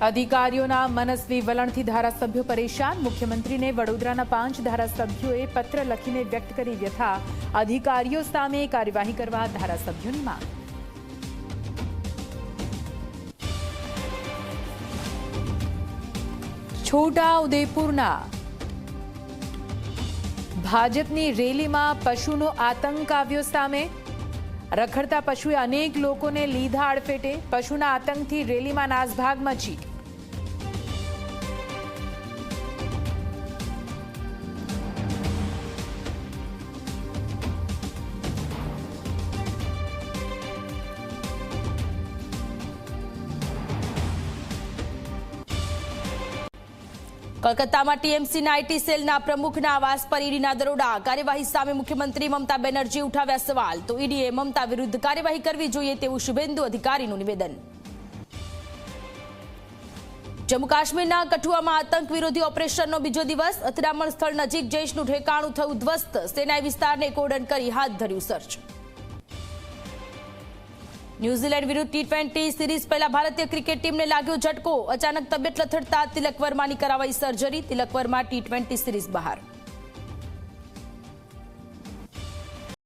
અધિકારીઓના મનસ્વી વલણથી ધારાસભ્યો પરેશાન. મુખ્યમંત્રીને વડોદરાના 5 ધારાસભ્યોએ પત્ર લખીને વ્યક્ત કરી વ્યથા. અધિકારીઓ સામે કાર્યવાહી કરવા ધારાસભ્યોની માંગ. છોટા ઉદેપુરના ભાજપની રેલીમાં પશુનો આતંક આવ્યો સામે. રખડતા પશુએ અનેક લોકોને લીધા અડફેટે. પશુના આતંકથી રેલીમાં નાસભાગ મચી. કોલકાતામાં ટીએમસીના આઈટી સેલના પ્રમુખના આવાસ પર ઈડીના દરોડા. કાર્યવાહી સામે મુખ્યમંત્રી મમતા બેનર્જી ઉઠાવ્યા સવાલ. તો ઈડીએ મમતા વિરુદ્ધ કાર્યવાહી કરવી જોઈએ તેવું શુભેન્દુ અધિકારીનું નિવેદન. જમ્મુ કાશ્મીરના કઠુઆમાં આતંક વિરોધી ઓપરેશનનો બીજો દિવસ. અથડામણ સ્થળ નજીક જૈશનું ઠેકાણું થયું ધ્વસ્ત. સેનાએ વિસ્તારને કોર્ડન કરી હાથ ધર્યું સર્ચ. ન્યૂઝીલેન્ડ વિરુદ્ધ ટી20 સિરીઝ પહેલા ભારતીય ક્રિકેટ ટીમને લાગ્યો ઝટકો. અચાનક તબિયત લથડતા તિલક વર્માની કરાવાઈ સર્જરી. તિલક વર્મા ટી20 સિરીઝ બહાર.